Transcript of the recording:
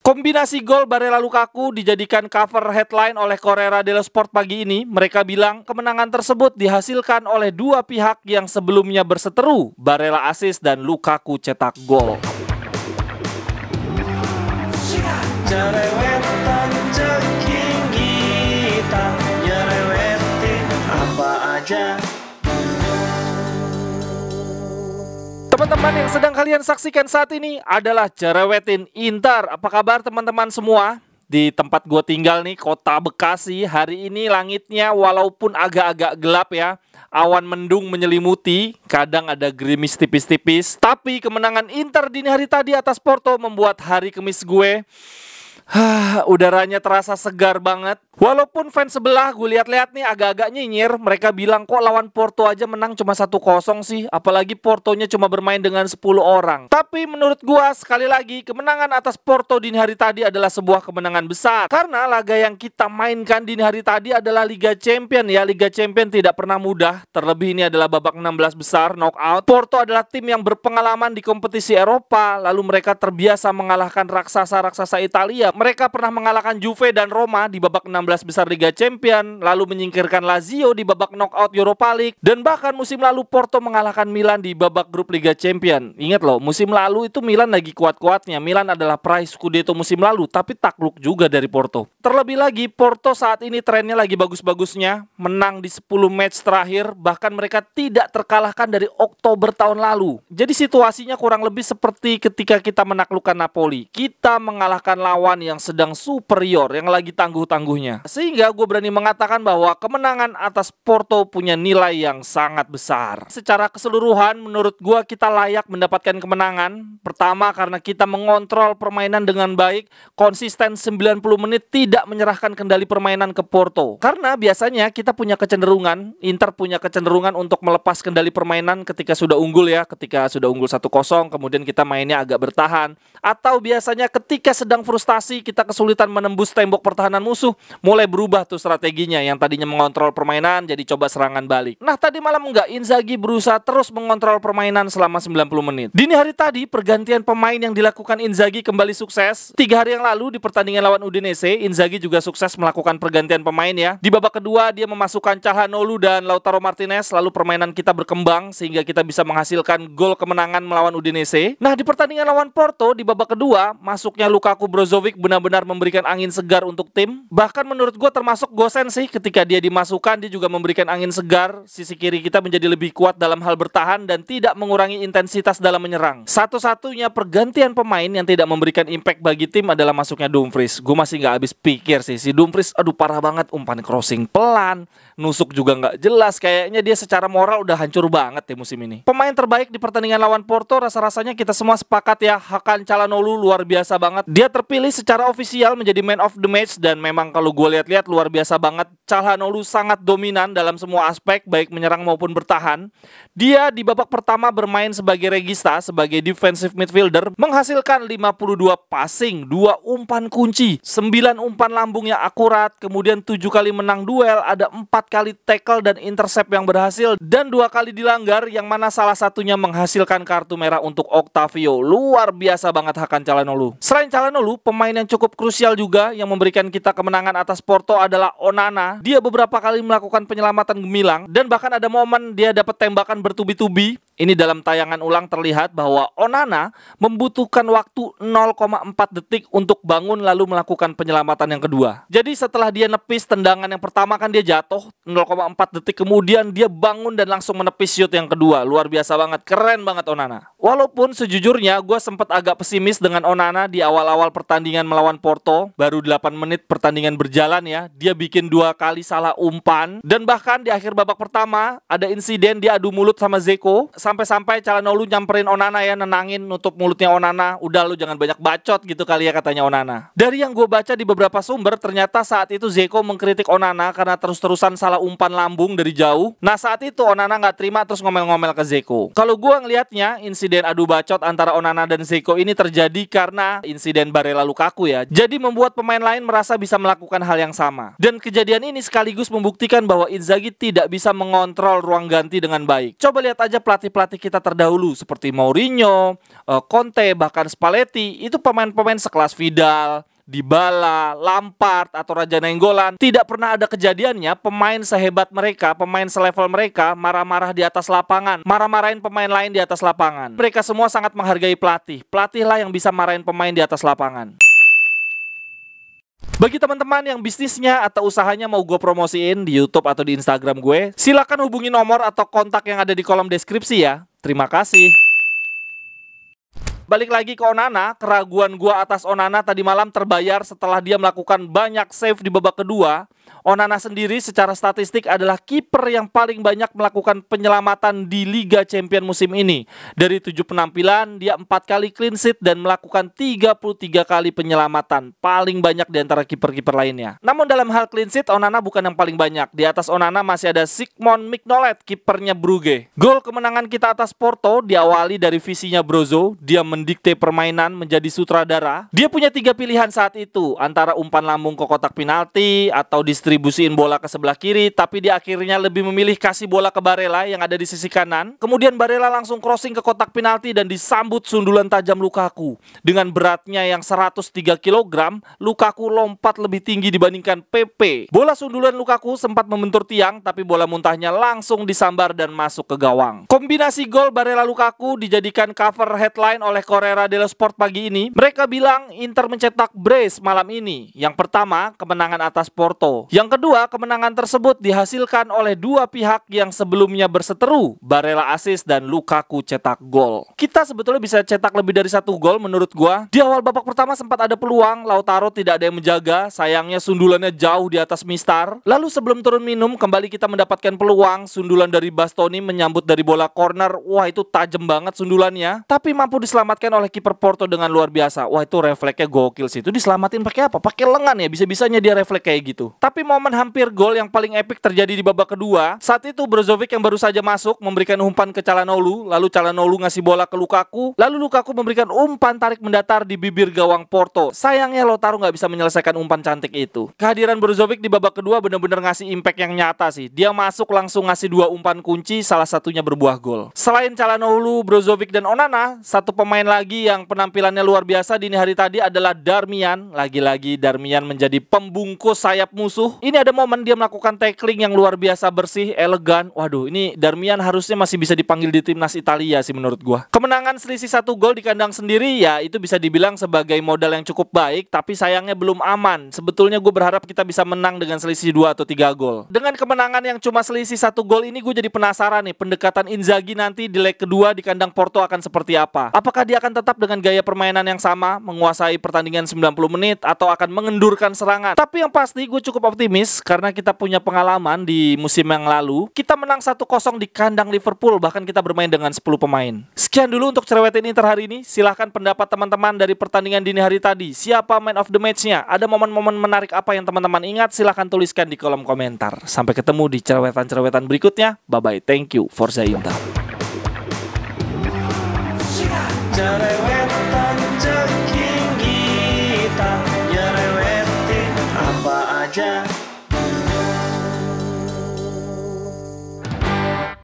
Kombinasi gol Barella Lukaku dijadikan cover headline oleh Corriere dello Sport pagi ini. Mereka bilang kemenangan tersebut dihasilkan oleh dua pihak yang sebelumnya berseteru. Barella assist dan Lukaku cetak gol. Jerewetan ceking kita, nyerewetin apa aja. Teman-teman yang sedang kalian saksikan saat ini adalah Jerewetin Inter. Apa kabar teman-teman semua? Di tempat gue tinggal nih, kota Bekasi, hari ini langitnya walaupun agak-agak gelap ya, awan mendung menyelimuti, kadang ada gerimis tipis-tipis. Tapi kemenangan Inter dini hari tadi atas Porto membuat hari Kamis gue udaranya terasa segar banget. Walaupun fans sebelah gue lihat-lihat nih agak-agak nyinyir. Mereka bilang kok lawan Porto aja menang cuma 1-0 sih, apalagi Portonya cuma bermain dengan 10 orang. Tapi menurut gue sekali lagi, kemenangan atas Porto dini hari tadi adalah sebuah kemenangan besar. Karena laga yang kita mainkan dini hari tadi adalah Liga Champion ya. Liga Champion tidak pernah mudah. Terlebih ini adalah babak 16 besar knockout. Porto adalah tim yang berpengalaman di kompetisi Eropa. Lalu mereka terbiasa mengalahkan raksasa-raksasa Italia. Mereka pernah mengalahkan Juve dan Roma di babak 16 besar Liga Champion, lalu menyingkirkan Lazio di babak knockout Europa League, dan bahkan musim lalu Porto mengalahkan Milan di babak grup Liga Champion. Ingat loh, musim lalu itu Milan lagi kuat-kuatnya. Milan adalah peraih Scudetto musim lalu, tapi takluk juga dari Porto. Terlebih lagi, Porto saat ini trennya lagi bagus-bagusnya, menang di 10 match terakhir, bahkan mereka tidak terkalahkan dari Oktober tahun lalu. Jadi situasinya kurang lebih seperti ketika kita menaklukkan Napoli. Kita mengalahkan lawan yang sedang superior, yang lagi tangguh-tangguhnya. Sehingga gue berani mengatakan bahwa kemenangan atas Porto punya nilai yang sangat besar. Secara keseluruhan menurut gue kita layak mendapatkan kemenangan. Pertama karena kita mengontrol permainan dengan baik, konsisten 90 menit tidak menyerahkan kendali permainan ke Porto. Karena biasanya kita punya kecenderungan, Inter punya kecenderungan untuk melepas kendali permainan ketika sudah unggul ya, ketika sudah unggul 1-0 kemudian kita mainnya agak bertahan. Atau biasanya ketika sedang frustasi kita kesulitan menembus tembok pertahanan musuh, mulai berubah tuh strateginya, yang tadinya mengontrol permainan jadi coba serangan balik. Nah tadi malam enggak, Inzaghi berusaha terus mengontrol permainan selama 90 menit. Dini hari tadi pergantian pemain yang dilakukan Inzaghi kembali sukses. 3 hari yang lalu di pertandingan lawan Udinese, Inzaghi juga sukses melakukan pergantian pemain ya. Di babak kedua dia memasukkan Calhanoglu dan Lautaro Martinez, lalu permainan kita berkembang sehingga kita bisa menghasilkan gol kemenangan melawan Udinese. Nah di pertandingan lawan Porto di babak kedua, masuknya Lukaku Brozovic benar-benar memberikan angin segar untuk tim. Bahkan menurut gue termasuk Gosen sih, ketika dia dimasukkan dia juga memberikan angin segar. Sisi kiri kita menjadi lebih kuat dalam hal bertahan dan tidak mengurangi intensitas dalam menyerang. Satu-satunya pergantian pemain yang tidak memberikan impact bagi tim adalah masuknya Dumfries. Gue masih nggak habis pikir sih, si Dumfries aduh parah banget, umpan crossing pelan, nusuk juga nggak jelas. Kayaknya dia secara moral udah hancur banget ya musim ini. Pemain terbaik di pertandingan lawan Porto rasa-rasanya kita semua sepakat ya, Hakan Calhanoglu luar biasa banget. Dia terpilih secara ofisial menjadi man of the match, dan memang kalau gue lihat-lihat luar biasa banget. Calhanoglu sangat dominan dalam semua aspek, baik menyerang maupun bertahan. Dia di babak pertama bermain sebagai regista, sebagai defensive midfielder, menghasilkan 52 passing, 2 umpan kunci, 9 umpan lambung yang akurat, kemudian 7 kali menang duel, ada 4 kali tackle dan intercept yang berhasil, dan 2 kali dilanggar, yang mana salah satunya menghasilkan kartu merah untuk Octavio. Luar biasa banget Hakan Calhanoglu. Selain Calhanoglu, pemain yang cukup krusial juga yang memberikan kita kemenangan atas Porto adalah Onana. Dia beberapa kali melakukan penyelamatan gemilang, dan bahkan ada momen dia dapat tembakan bertubi-tubi. Ini dalam tayangan ulang terlihat bahwa Onana membutuhkan waktu 0,4 detik untuk bangun lalu melakukan penyelamatan yang kedua. Jadi setelah dia nepis tendangan yang pertama kan dia jatuh, 0,4 detik kemudian dia bangun dan langsung menepis shoot yang kedua. Luar biasa banget, keren banget Onana. Walaupun sejujurnya gue sempat agak pesimis dengan Onana di awal-awal pertandingan melawan Porto. Baru 8 menit pertandingan berjalan ya, dia bikin 2 kali salah umpan, dan bahkan di akhir babak pertama ada insiden dia adu mulut sama Dzeko. Sampai-sampai Calhanoglu nyamperin Onana ya, nenangin, nutup mulutnya Onana. Udah lu jangan banyak bacot gitu kali ya, katanya Onana. Dari yang gue baca di beberapa sumber, ternyata saat itu Dzeko mengkritik Onana karena terus-terusan salah umpan lambung dari jauh. Nah saat itu Onana nggak terima terus ngomel-ngomel ke Dzeko. Kalau gue ngelihatnya insiden adu bacot antara Onana dan Dzeko ini terjadi karena insiden Barella Lukaku ya. Jadi membuat pemain lain merasa bisa melakukan hal yang sama. Dan kejadian ini sekaligus membuktikan bahwa Inzaghi tidak bisa mengontrol ruang ganti dengan baik. Coba lihat aja pelatih-pelatih kita terdahulu seperti Mourinho, Conte, bahkan Spalletti. Itu pemain-pemain sekelas Vidal, Dybala, Lampard, atau Raja Nainggolan. Tidak pernah ada kejadiannya pemain sehebat mereka, pemain selevel mereka marah-marah di atas lapangan, marah-marahin pemain lain di atas lapangan. Mereka semua sangat menghargai pelatih. Pelatihlah yang bisa marahin pemain di atas lapangan. Bagi teman-teman yang bisnisnya atau usahanya mau gue promosiin di YouTube atau di Instagram gue, silakan hubungi nomor atau kontak yang ada di kolom deskripsi ya. Terima kasih. Balik lagi ke Onana, keraguan gua atas Onana tadi malam terbayar setelah dia melakukan banyak save di babak kedua. Onana sendiri secara statistik adalah kiper yang paling banyak melakukan penyelamatan di Liga Champions musim ini. Dari 7 penampilan, dia 4 kali clean sheet dan melakukan 33 kali penyelamatan. Paling banyak di antara kiper-kiper lainnya. Namun dalam hal clean sheet, Onana bukan yang paling banyak. Di atas Onana masih ada Sigmund Mignolet, kipernya Brugge. Gol kemenangan kita atas Porto diawali dari visinya Brozo. Dia mendikte permainan, menjadi sutradara. Dia punya 3 pilihan saat itu, antara umpan lambung ke kotak penalti atau distribusiin bola ke sebelah kiri, tapi dia akhirnya lebih memilih kasih bola ke Barella yang ada di sisi kanan. Kemudian Barella langsung crossing ke kotak penalti dan disambut sundulan tajam Lukaku. Dengan beratnya yang 103 kg, Lukaku lompat lebih tinggi dibandingkan PP. Bola sundulan Lukaku sempat membentur tiang, tapi bola muntahnya langsung disambar dan masuk ke gawang. Kombinasi gol Barella Lukaku dijadikan cover headline oleh Corriere dello Sport pagi ini. Mereka bilang Inter mencetak brace malam ini. Yang pertama, kemenangan atas Porto. Yang kedua, kemenangan tersebut dihasilkan oleh dua pihak yang sebelumnya berseteru. Barella assist dan Lukaku cetak gol. Kita sebetulnya bisa cetak lebih dari 1 gol menurut gua. Di awal babak pertama sempat ada peluang, Lautaro tidak ada yang menjaga. Sayangnya sundulannya jauh di atas Mistar. Lalu sebelum turun minum, kembali kita mendapatkan peluang. Sundulan dari Bastoni menyambut dari bola corner. Wah, itu tajam banget sundulannya. Tapi mampu diselamatkan oleh kiper Porto dengan luar biasa. Wah, itu refleksnya gokil sih. Itu diselamatin pakai apa? Pakai lengan ya. Bisa-bisanya dia refleks kayak gitu. Tapi momen hampir gol yang paling epik terjadi di babak kedua. Saat itu Brozovic yang baru saja masuk memberikan umpan ke Calhanoglu, lalu Calhanoglu ngasih bola ke Lukaku, lalu Lukaku memberikan umpan tarik mendatar di bibir gawang Porto. Sayangnya Lautaro nggak bisa menyelesaikan umpan cantik itu. Kehadiran Brozovic di babak kedua benar-benar ngasih impact yang nyata sih. Dia masuk langsung ngasih 2 umpan kunci, salah satunya berbuah gol. Selain Calhanoglu, Brozovic dan Onana, satu pemain lagi yang penampilannya luar biasa dini hari tadi adalah Darmian. Lagi-lagi Darmian menjadi pembungkus sayap musuh. Ini ada momen dia melakukan tackling yang luar biasa bersih, elegan. Waduh, ini Darmian harusnya masih bisa dipanggil di timnas Italia sih menurut gua. Kemenangan selisih 1 gol di kandang sendiri ya itu bisa dibilang sebagai modal yang cukup baik, tapi sayangnya belum aman. Sebetulnya gue berharap kita bisa menang dengan selisih 2 atau 3 gol. Dengan kemenangan yang cuma selisih 1 gol ini, gue jadi penasaran nih pendekatan Inzaghi nanti di leg kedua di kandang Porto akan seperti apa. Apakah dia akan tetap dengan gaya permainan yang sama, menguasai pertandingan 90 menit atau akan mengendurkan serangan? Tapi yang pasti gue cukup optimis karena kita punya pengalaman di musim yang lalu. Kita menang 1-0 di kandang Liverpool, bahkan kita bermain dengan 10 pemain. Sekian dulu untuk Cerewetin Inter hari ini. Silahkan pendapat teman-teman dari pertandingan dini hari tadi. Siapa man of the match-nya? Ada momen-momen menarik apa yang teman-teman ingat? Silahkan tuliskan di kolom komentar. Sampai ketemu di cerewetan-cerewetan berikutnya. Bye-bye. Thank you. Forza Inter.